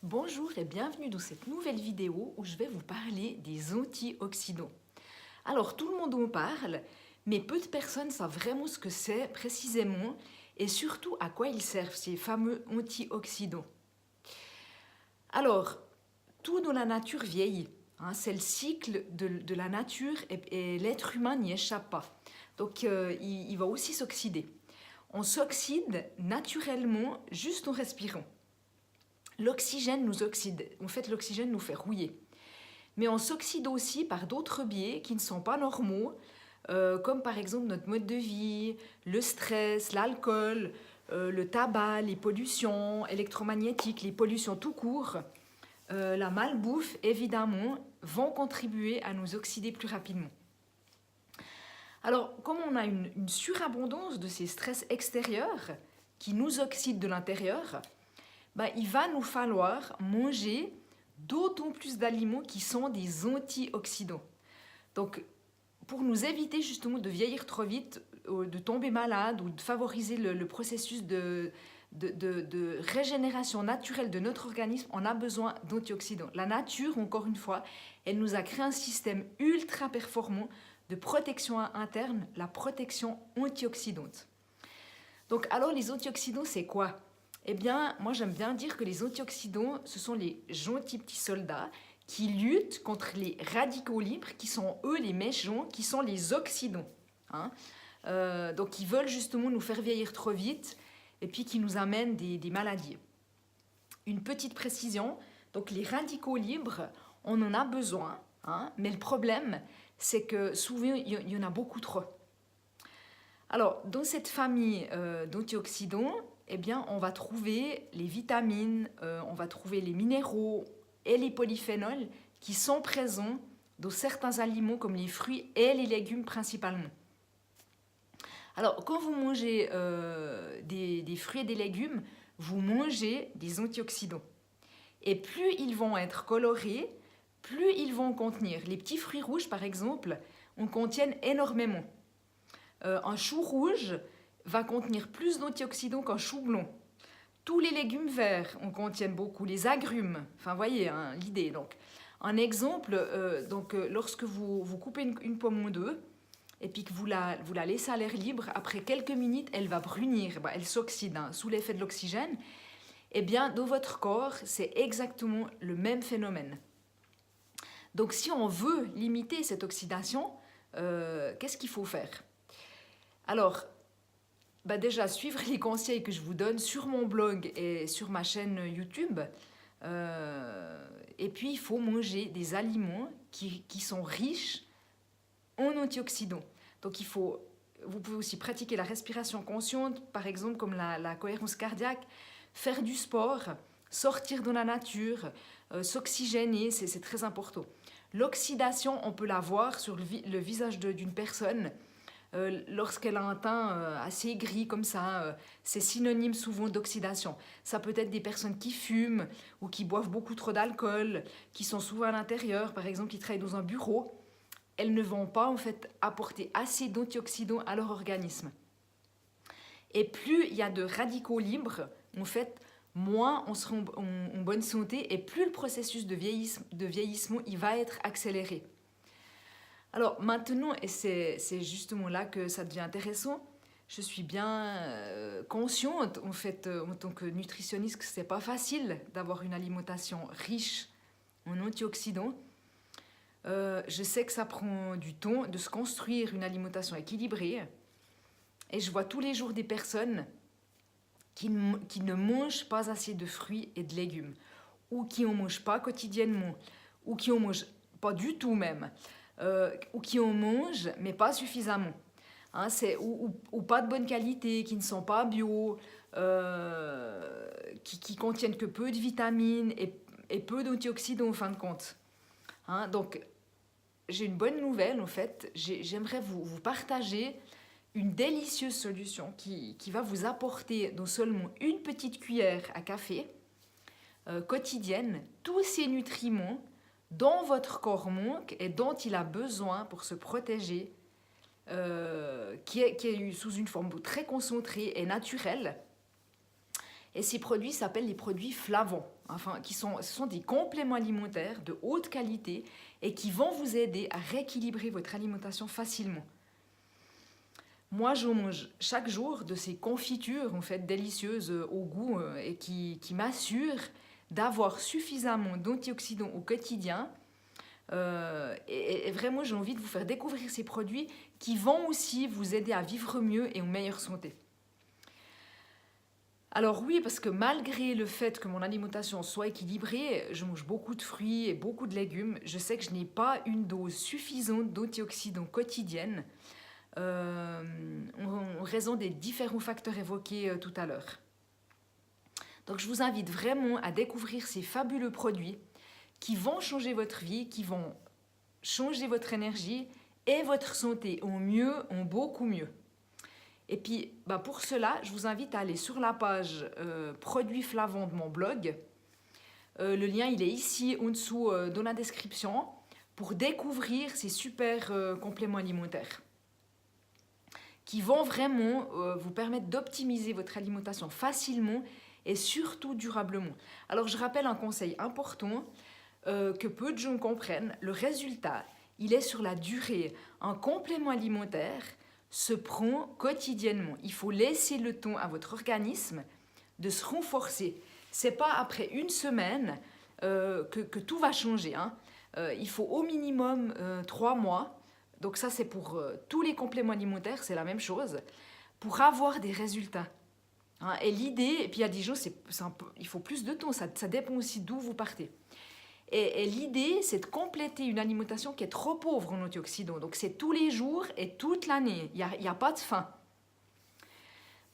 Bonjour et bienvenue dans cette nouvelle vidéo où je vais vous parler des antioxydants. Alors tout le monde en parle, mais peu de personnes savent vraiment ce que c'est précisément et surtout à quoi ils servent ces fameux antioxydants. Alors, tout dans la nature vieillit, c'est le cycle de la nature et l'être humain n'y échappe pas. Donc il va aussi s'oxyder. On s'oxyde naturellement juste en respirant. L'oxygène nous oxyde, en fait l'oxygène nous fait rouiller. Mais on s'oxyde aussi par d'autres biais qui ne sont pas normaux, comme par exemple notre mode de vie, le stress, l'alcool, le tabac, les pollutions électromagnétiques, les pollutions tout court, la malbouffe évidemment, vont contribuer à nous oxyder plus rapidement. Alors, comme on a une surabondance de ces stress extérieurs qui nous oxydent de l'intérieur, il va nous falloir manger d'autant plus d'aliments qui sont des antioxydants. Donc, pour nous éviter justement de vieillir trop vite, de tomber malade ou de favoriser le processus de régénération naturelle de notre organisme, on a besoin d'antioxydants. La nature, encore une fois, elle nous a créé un système ultra performant de protection interne, la protection antioxydante. Donc, alors, les antioxydants, c'est quoi ? Eh bien, moi j'aime bien dire que les antioxydants, ce sont les gentils petits soldats qui luttent contre les radicaux libres, qui sont eux les méchants, qui sont les oxydants. Donc ils veulent justement nous faire vieillir trop vite et puis qui nous amènent des maladies. Une petite précision, donc les radicaux libres, on en a besoin, mais le problème, c'est que souvent il y en a beaucoup trop. Alors, dans cette famille d'antioxydants, eh bien, on va trouver les vitamines, on va trouver les minéraux et les polyphénols qui sont présents dans certains aliments comme les fruits et les légumes principalement. Alors, quand vous mangez des fruits et des légumes, vous mangez des antioxydants. Et plus ils vont être colorés, plus ils vont contenir. Les petits fruits rouges, par exemple, en contiennent énormément. Un chou rouge va contenir plus d'antioxydants qu'un chou blond. Tous les légumes verts en contiennent beaucoup, les agrumes, enfin voyez l'idée. Donc, un exemple, lorsque vous coupez une pomme en deux et puis que vous la laissez à l'air libre, après quelques minutes, elle va brunir, elle s'oxyde sous l'effet de l'oxygène. Eh bien, dans votre corps, c'est exactement le même phénomène. Donc, si on veut limiter cette oxydation, qu'est-ce qu'il faut faire ? Alors, déjà, suivre les conseils que je vous donne sur mon blog et sur ma chaîne YouTube. Et puis, il faut manger des aliments qui sont riches en antioxydants. Donc, vous pouvez aussi pratiquer la respiration consciente, par exemple, comme la cohérence cardiaque, faire du sport, sortir dans la nature, s'oxygéner, c'est très important. L'oxydation, on peut la voir sur le visage d'une personne. Lorsqu'elle a un teint assez gris comme ça, c'est synonyme souvent d'oxydation. Ça peut être des personnes qui fument ou qui boivent beaucoup trop d'alcool, qui sont souvent à l'intérieur, par exemple qui travaillent dans un bureau. Elles ne vont pas en fait apporter assez d'antioxydants à leur organisme. Et plus il y a de radicaux libres, en fait, moins on sera en bonne santé et plus le processus de vieillissement il va être accéléré. Alors maintenant, et c'est justement là que ça devient intéressant, je suis bien consciente en fait en tant que nutritionniste que c'est pas facile d'avoir une alimentation riche en antioxydants. Je sais que ça prend du temps de se construire une alimentation équilibrée et je vois tous les jours des personnes qui ne mangent pas assez de fruits et de légumes ou qui en mangent pas quotidiennement ou qui en mangent pas du tout même. Ou qui en mangent, mais pas suffisamment. Ou pas de bonne qualité, qui ne sont pas bio, qui contiennent que peu de vitamines et peu d'antioxydants en fin de compte. Donc, j'ai une bonne nouvelle en fait. J'aimerais vous partager une délicieuse solution qui va vous apporter non seulement une petite cuillère à café quotidienne, tous ces nutriments dont votre corps manque et dont il a besoin pour se protéger, qui est sous une forme très concentrée et naturelle. Et ces produits s'appellent les produits flavants, enfin, ce sont des compléments alimentaires de haute qualité et qui vont vous aider à rééquilibrer votre alimentation facilement. Moi, je mange chaque jour de ces confitures en fait, délicieuses au goût et qui m'assurent d'avoir suffisamment d'antioxydants au quotidien. Et vraiment, j'ai envie de vous faire découvrir ces produits qui vont aussi vous aider à vivre mieux et en meilleure santé. Alors oui, parce que malgré le fait que mon alimentation soit équilibrée, je mange beaucoup de fruits et beaucoup de légumes, je sais que je n'ai pas une dose suffisante d'antioxydants quotidienne en raison des différents facteurs évoqués tout à l'heure. Donc je vous invite vraiment à découvrir ces fabuleux produits qui vont changer votre vie, qui vont changer votre énergie et votre santé au mieux, en beaucoup mieux. Et puis, pour cela, je vous invite à aller sur la page Produits flavants de mon blog. Le lien, il est ici en dessous dans la description pour découvrir ces super compléments alimentaires qui vont vraiment vous permettre d'optimiser votre alimentation facilement et surtout durablement. Alors, je rappelle un conseil important que peu de gens comprennent. Le résultat, il est sur la durée. Un complément alimentaire se prend quotidiennement. Il faut laisser le temps à votre organisme de se renforcer. C'est pas après une semaine que tout va changer. Il faut au minimum 3 mois. Donc ça, c'est pour tous les compléments alimentaires, c'est la même chose, pour avoir des résultats. Et l'idée, et puis il y a des gens, il faut plus de temps, ça dépend aussi d'où vous partez. Et l'idée, c'est de compléter une alimentation qui est trop pauvre en antioxydants. Donc c'est tous les jours et toute l'année, il n'y a pas de fin.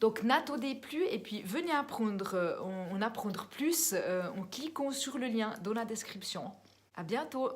Donc n'attendez plus et puis venez en apprendre plus en cliquant sur le lien dans la description. À bientôt!